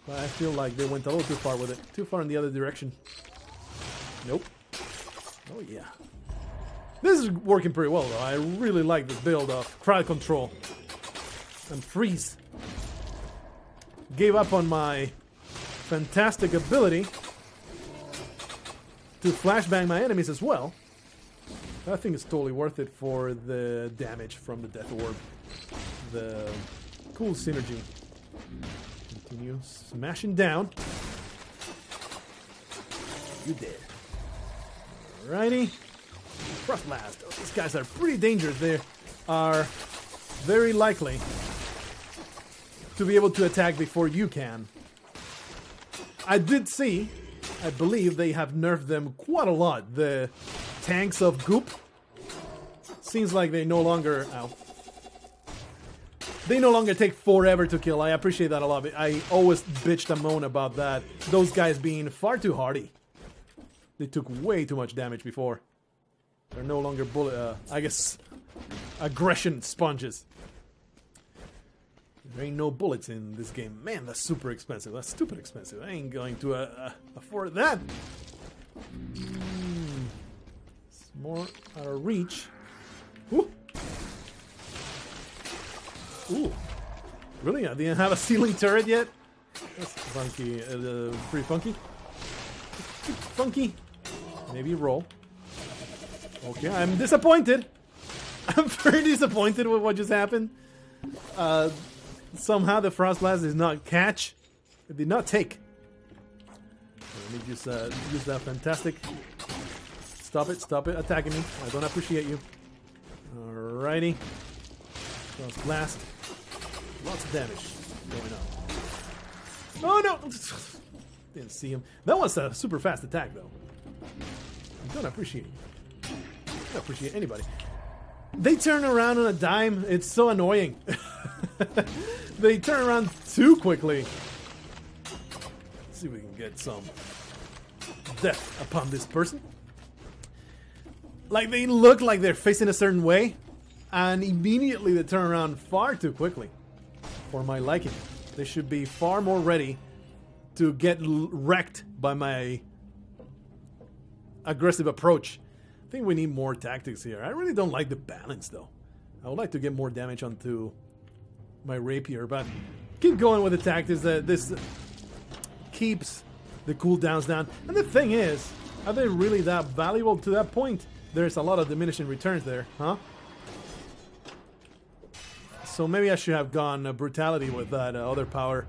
But I feel like they went a little too far with it. Too far in the other direction. Nope. Oh yeah. This is working pretty well though. I really like the build of crowd control. And freeze. Gave up on my fantastic ability to flashbang my enemies as well. I think it's totally worth it for the damage from the death orb. The cool synergy. Continue smashing down. You dead. Alrighty. Frost blast. Oh, these guys are pretty dangerous. They are very likely to be able to attack before you can. I did see, I believe they have nerfed them quite a lot. The tanks of Goop. Seems like they no longer... Ow. They no longer take forever to kill. I appreciate that a lot. I always bitched and moan about that. Those guys being far too hardy. They took way too much damage before. They're no longer bullet... I guess... aggression sponges. There ain't no bullets in this game. Man, that's super expensive. That's stupid expensive. I ain't going to afford that. It's more out of reach. Ooh. Ooh. Really? I didn't have a ceiling turret yet? That's funky. Pretty funky. Funky. Maybe roll. Okay, I'm disappointed. I'm very disappointed with what just happened. Somehow the Frost Blast did not catch. It did not take. Let me just use that fantastic. Stop it attacking me. I don't appreciate you. Alrighty. Frost Blast. Lots of damage going on. Oh no! Didn't see him. That was a super fast attack though. I don't appreciate you. I don't appreciate anybody. They turn around on a dime. It's so annoying. They turn around too quickly. Let's see if we can get some death upon this person. Like, they look like they're facing a certain way, and immediately they turn around far too quickly for my liking. They should be far more ready to get wrecked by my aggressive approach. I think we need more tactics here. I really don't like the balance, though. I would like to get more damage onto my rapier, but keep going with the tactics. This keeps the cooldowns down. And the thing is, are they really that valuable to that point? There's a lot of diminishing returns there, huh? So maybe I should have gone brutality with that other power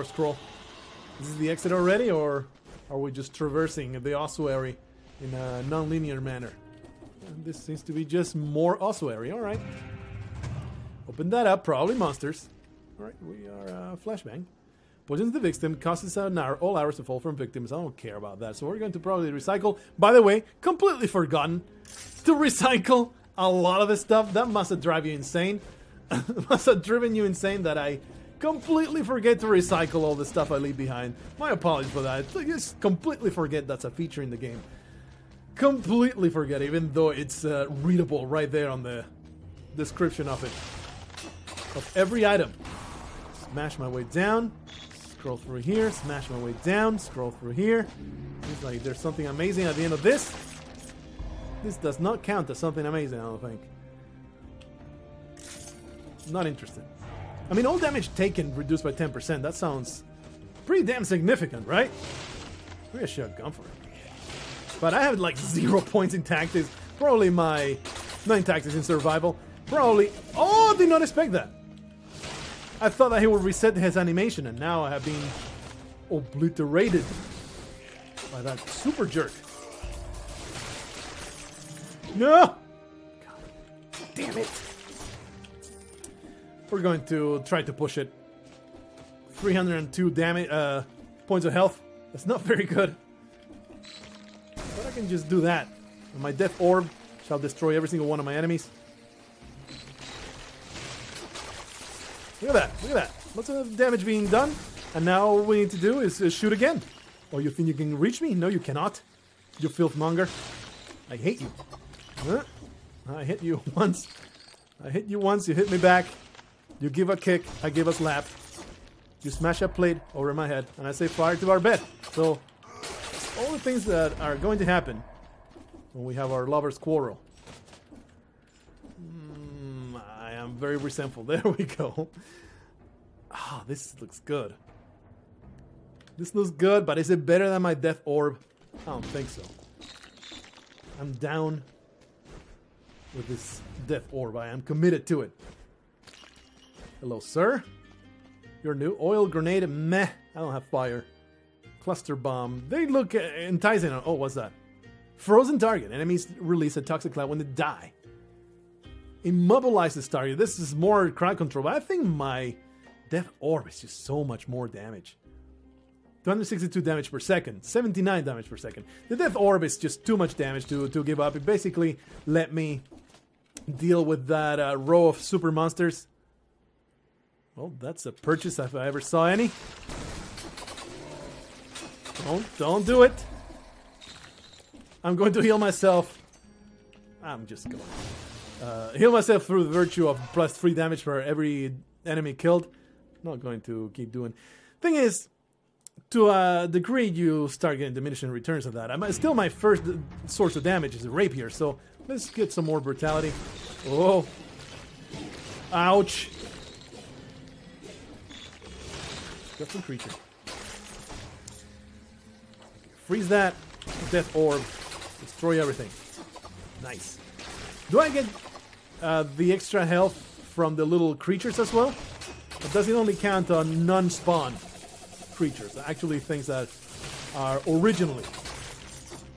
scroll. Is this the exit already, or are we just traversing the ossuary in a non-linear manner? And this seems to be just more ossuary. All right. Open that up. Probably monsters. All right. We are flashbang. Poisons the victim. Causes all hours to fall from victims. I don't care about that. So we're going to probably recycle. By the way, completely forgotten to recycle a lot of this stuff. That must have driven you insane. Must have driven you insane that I completely forget to recycle all the stuff I leave behind. My apologies for that. I just completely forget that's a feature in the game. Completely forget, even though it's readable right there on the description of it. Of every item. Smash my way down. Scroll through here. Smash my way down. Scroll through here. Seems like there's something amazing at the end of this. This does not count as something amazing, I don't think. Not interested. I mean, all damage taken reduced by 10%. That sounds pretty damn significant, right? Maybe I should have gone for it. But I have like 0 points in tactics. Probably my 9 tactics in survival. Probably. Oh, did not expect that. I thought that he would reset his animation, and now I have been obliterated by that super jerk. No! God damn it. We're going to try to push it. 302 damage, points of health. That's not very good. But I can just do that. And my death orb shall destroy every single one of my enemies. Look at that. Look at that. Lots of damage being done. And now all we need to do is shoot again. Oh, you think you can reach me? No, you cannot. You filthmonger. I hate you. Huh? I hit you once. I hit you once. You hit me back. You give a kick. I give a slap. You smash a plate over my head. And I say fire to our bed. So, all the things that are going to happen when we have our lover's quarrel. I am very resentful. There we go. Ah, this looks good. This looks good, but is it better than my death orb? I don't think so. I'm down with this death orb. I am committed to it. Hello, sir. You're new. Oil grenade. Meh. I don't have fire. Cluster bomb. They look enticing. Oh, what's that? Frozen target. Enemies release a toxic cloud when they die. Immobilize this target. This is more crowd control, but I think my death orb is just so much more damage. 262 damage per second. 79 damage per second. The death orb is just too much damage to give up. It basically let me deal with that row of super monsters. Well, that's a purchase if I ever saw any. Don't do it. I'm going to heal myself. I'm just going to heal myself through the virtue of plus 3 damage for every enemy killed. Not going to keep doing. Thing is, to a degree, you start getting diminishing returns of that. Still, my first source of damage is a rapier, so let's get some more brutality. Oh. Ouch. Got some creature. Freeze that. Death orb. Destroy everything. Nice. Do I get the extra health from the little creatures as well? Or does it only count on non-spawn creatures? Actually things that are originally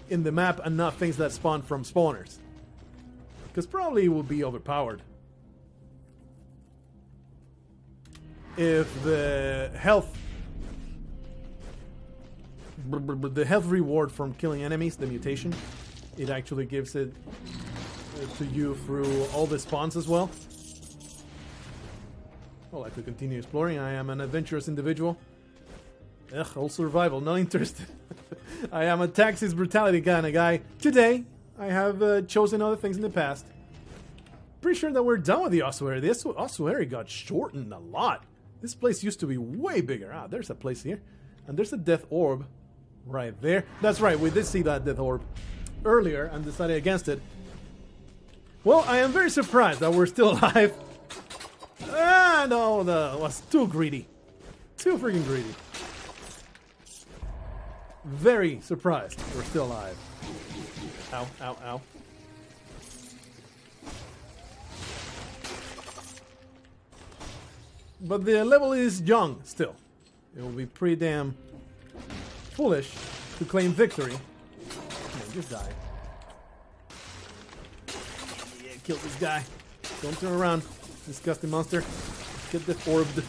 in the map and not things that spawn from spawners. Because probably it will be overpowered. If the health reward from killing enemies, the mutation, it actually gives it to you through all the spawns as well. I'd like to continue exploring. I am an adventurous individual. Ugh, all survival, not interested. I am a Texas brutality kind of guy. Today, I have chosen other things in the past. Pretty sure that we're done with the ossuary. This ossuary got shortened a lot. This place used to be way bigger. Ah, there's a place here. And there's a death orb right there. That's right, we did see that death orb earlier and decided against it. Well, I am very surprised that we're still alive. Ah, no, that was too greedy. Too freaking greedy. Very surprised we're still alive. Ow, ow, ow. But the level is young still. It will be pretty damn foolish to claim victory. Come on, just die. Yeah, kill this guy. Don't turn around, disgusting monster. Get the orbed.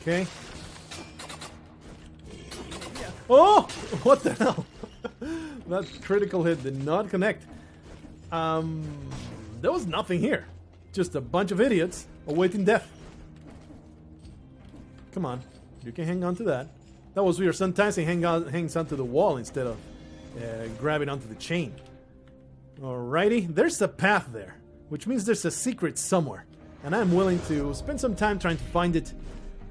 Okay. Yeah. Oh! What the hell? That critical hit did not connect. There was nothing here. Just a bunch of idiots awaiting death. Come on, you can hang on to that. That was weird. Sometimes he hangs onto the wall instead of grabbing onto the chain. Alrighty, there's a path there, which means there's a secret somewhere. And I'm willing to spend some time trying to find it.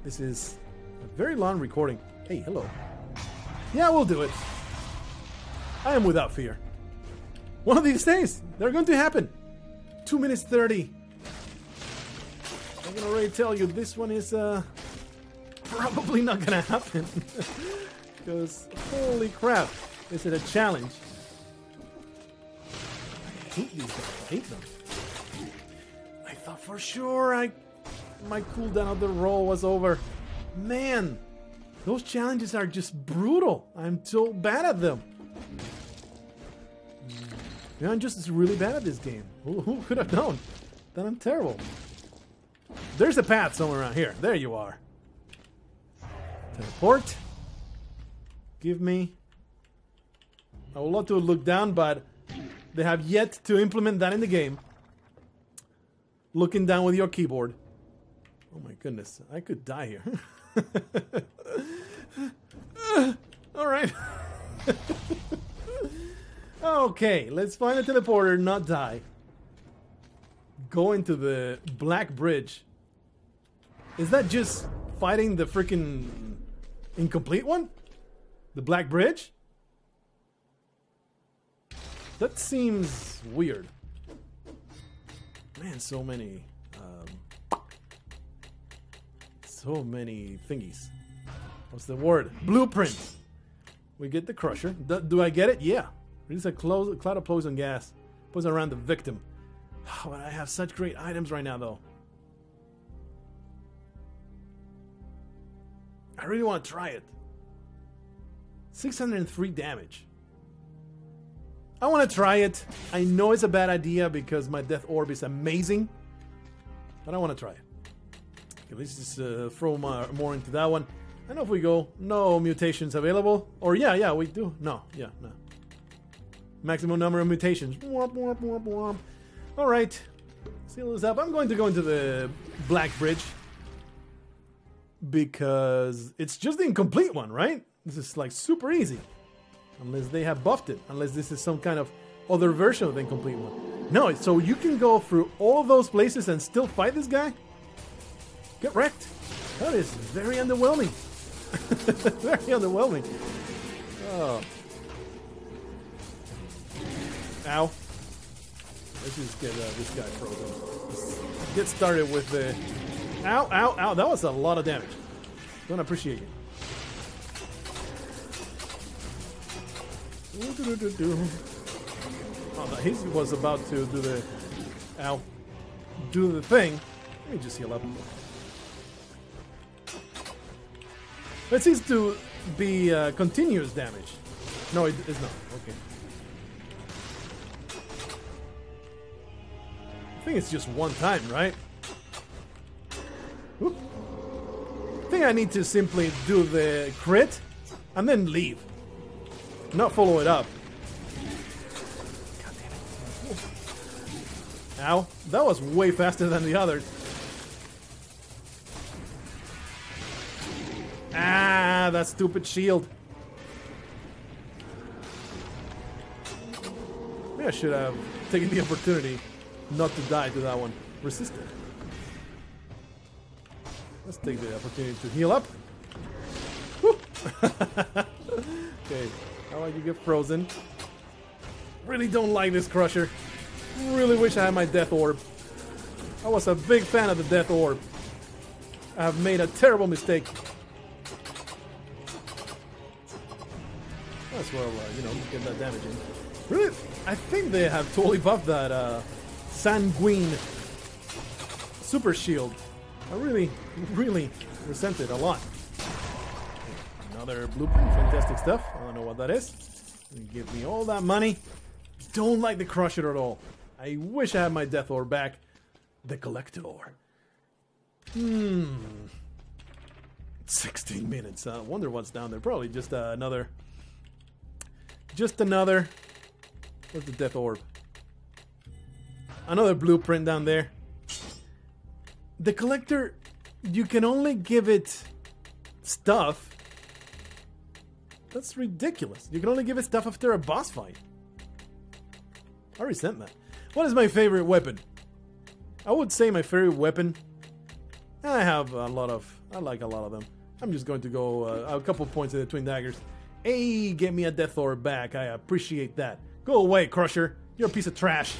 This is a very long recording. Hey, hello. Yeah, we'll do it. I am without fear. One of these days, they're going to happen. 2 minutes 30. I can already tell you this one is probably not gonna happen. Because holy crap, is it a challenge? I hate these guys, I hate them. I thought for sure my cooldown of the roll was over. Man, those challenges are just brutal. I'm so bad at them. Yeah, I'm just really bad at this game. Who could have known that I'm terrible? There's a path somewhere around here. There you are. Teleport. Give me. I would love to look down, but they have yet to implement that in the game. Looking down with your keyboard. Oh my goodness. I could die here. Alright. Okay, let's find a teleporter, not die. Go into the Black Bridge. Is that just fighting the freaking incomplete one? The Black Bridge? That seems weird. Man, so many thingies. What's the word? Blueprints. We get the crusher. Do I get it? Yeah. Release a cloud of poison gas. Poison around the victim. Oh, I have such great items right now, though. I really want to try it. 603 damage. I want to try it. I know it's a bad idea because my death orb is amazing. But I want to try it. Okay, let's just throw more into that one. And off we go. No mutations available. Or yeah, we do. No. Maximum number of mutations. Womp, womp, womp, womp. Alright. Seal this up. I'm going to go into the Black Bridge. Because it's just the incomplete one, right? This is like super easy. Unless they have buffed it. Unless this is some kind of other version of the incomplete one. No, so you can go through all those places and still fight this guy? Get wrecked. That is very underwhelming. Very underwhelming. Oh. Ow. Let's just get this guy frozen. Let's get started with the... Ow, ow, ow. That was a lot of damage. Don't appreciate it. Oh, no, he was about to do the... Ow. Do the thing. Let me just heal up. It seems to be continuous damage. No, it's not. Okay. I think it's just one time, right? Oop. I think I need to simply do the crit and then leave. Not follow it up. God damn it. Ow. That was way faster than the others. Ah, that stupid shield. Maybe I should have taken the opportunity not to die to that one. Resisted. Let's take the opportunity to heal up. Woo! Okay, how about you get frozen? Really don't like this Crusher. Really wish I had my Death Orb. I was a big fan of the Death Orb. I have made a terrible mistake. As well, you know, get that damage in. Really, I think they have totally buffed that Sanguine Super Shield. I really resent it a lot. Another blueprint, fantastic stuff. I don't know what that is. Give me all that money. Don't like the Crusher at all. I wish I had my Death Orb back. The Collector. 16 minutes. I wonder what's down there. Probably just another. Just another. What's the Death Orb? Another blueprint down there. The Collector, you can only give it stuff. That's ridiculous. You can only give it stuff after a boss fight. I resent that. What is my favorite weapon? I would say my favorite weapon. I have a lot of. I like a lot of them. I'm just going to go a couple points in the Twin Daggers. Hey, get me a Death Orb back. I appreciate that. Go away, Crusher. You're a piece of trash.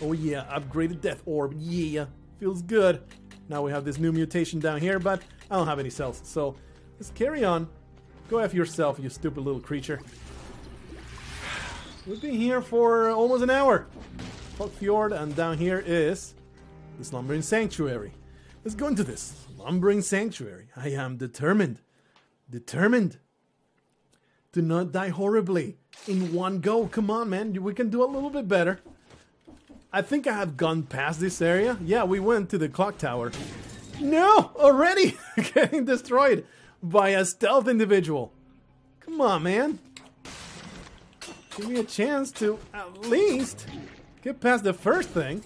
Oh yeah, upgraded Death Orb. Yeah, feels good. Now we have this new mutation down here, but I don't have any cells. So let's carry on. Go F yourself, you stupid little creature. We've been here for almost an hour. Fog Fjord, and down here is the Slumbering Sanctuary. Let's go into this Slumbering Sanctuary. I am determined to not die horribly in one go. Come on, man. We can do a little bit better. I think I have gone past this area. Yeah, we went to the clock tower. No! Already getting destroyed by a stealth individual. Come on, man. Give me a chance to at least get past the first thing.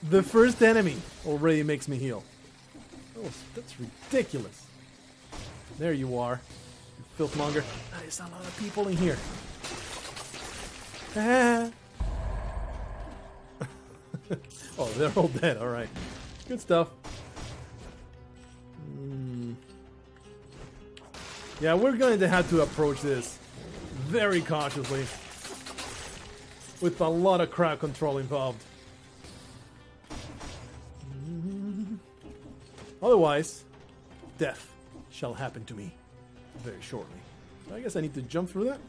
The first enemy already makes me heal. Oh, that's ridiculous. There you are, you filthmonger. There's a lot of people in here. Ah. Oh, they're all dead. All right, good stuff. Yeah, we're going to have to approach this very cautiously, with a lot of crowd control involved. Otherwise, death shall happen to me very shortly. I guess I need to jump through that.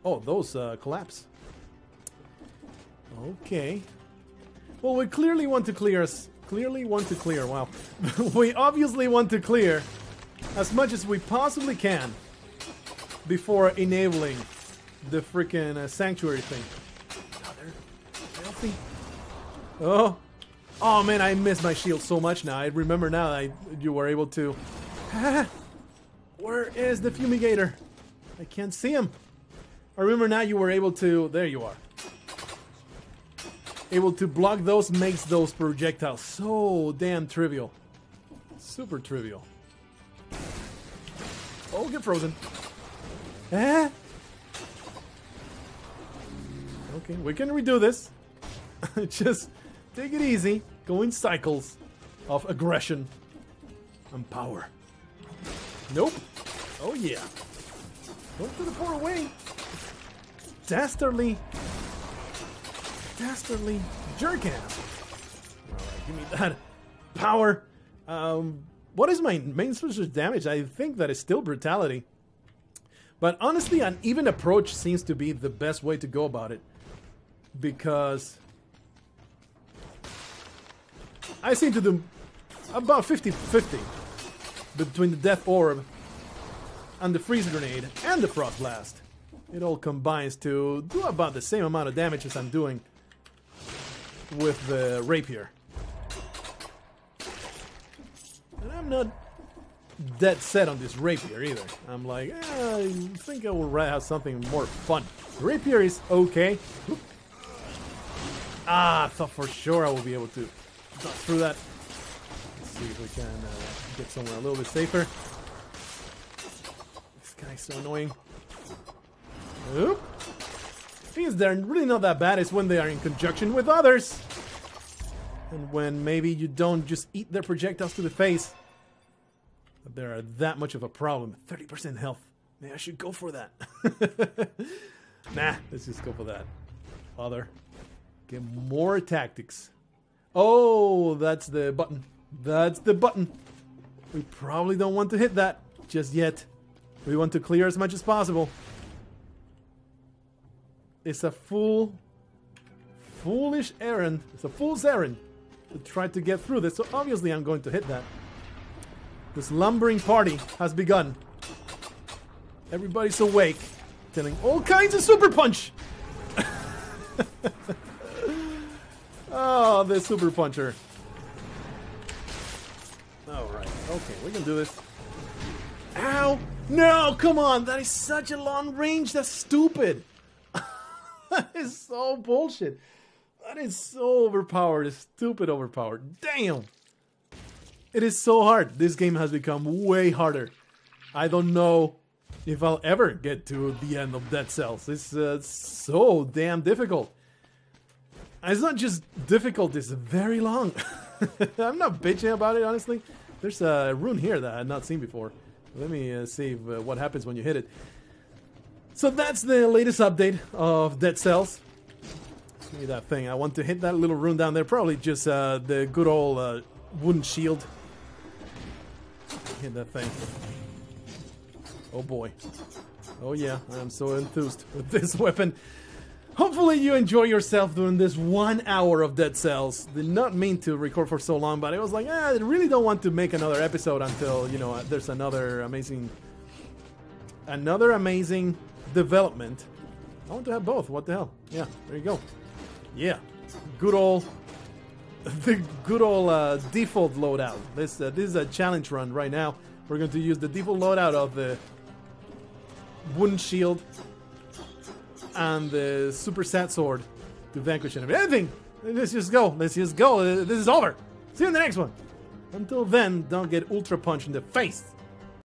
Oh, those collapse. Okay. Well, we clearly want to clear us. Wow. We obviously want to clear as much as we possibly can before enabling the freaking sanctuary thing. Oh, they're healthy. Oh. Oh man, I miss my shield so much now. I remember now that you were able to... Where is the fumigator? I can't see him. I remember now you were able to... There you are. Able to block those makes those projectiles so damn trivial. Super trivial. Oh, get frozen. Okay, we can redo this. Just take it easy. Go in cycles of aggression and power. Nope. Oh yeah. Don't put the poor away. Dastardly jerk-ass. Alright, give me that power. What is my main source of damage? I think that is still brutality. But honestly, an even approach seems to be the best way to go about it. Because I seem to do about 50-50 between the Death Orb and the Freeze Grenade and the Frost Blast. It all combines to do about the same amount of damage as I'm doing with the Rapier. And I'm not dead set on this Rapier either. I'm like, I think I will have something more fun. Rapier is okay. Oop. I thought for sure I would be able to dodge through that. Let's see if we can get somewhere a little bit safer. This guy's so annoying. Oop. Things that are really not that bad is when they are in conjunction with others. And when maybe you don't just eat their projectiles to the face. But they are that much of a problem. 30% health. Maybe I should go for that. Nah, let's just go for that. Other. Get more tactics. Oh, that's the button. That's the button. We probably don't want to hit that just yet. We want to clear as much as possible. It's a foolish errand. It's a fool's errand to try to get through this. So obviously I'm going to hit that. This lumbering party has begun. Everybody's awake, telling all kinds of super punch. Oh, the super puncher. Alright, okay, we can do this. Ow! No, come on! That is such a long range, that's stupid! That is so bullshit. That is so overpowered, it's stupid overpowered. Damn! It is so hard. This game has become way harder. I don't know if I'll ever get to the end of Dead Cells. It's so damn difficult. And it's not just difficult, it's very long. I'm not bitching about it, honestly. There's a rune here that I had not seen before. Let me see what happens when you hit it. So that's the latest update of Dead Cells. Give me that thing. I want to hit that little rune down there. Probably just the good old wooden shield. Hit that thing. Oh boy. Oh yeah, I'm so enthused with this weapon. Hopefully you enjoy yourself during this 1 hour of Dead Cells. Did not mean to record for so long, but I was like, I really don't want to make another episode until, you know, there's another amazing development. I want to have both. What the hell? Yeah, there you go. Yeah, good old default loadout. This is a challenge run right now. We're going to use the default loadout of the wooden shield and the super sad sword to vanquish enemy. Anything! Let's just go. Let's just go. This is over. See you in the next one. Until then, don't get ultra punched in the face.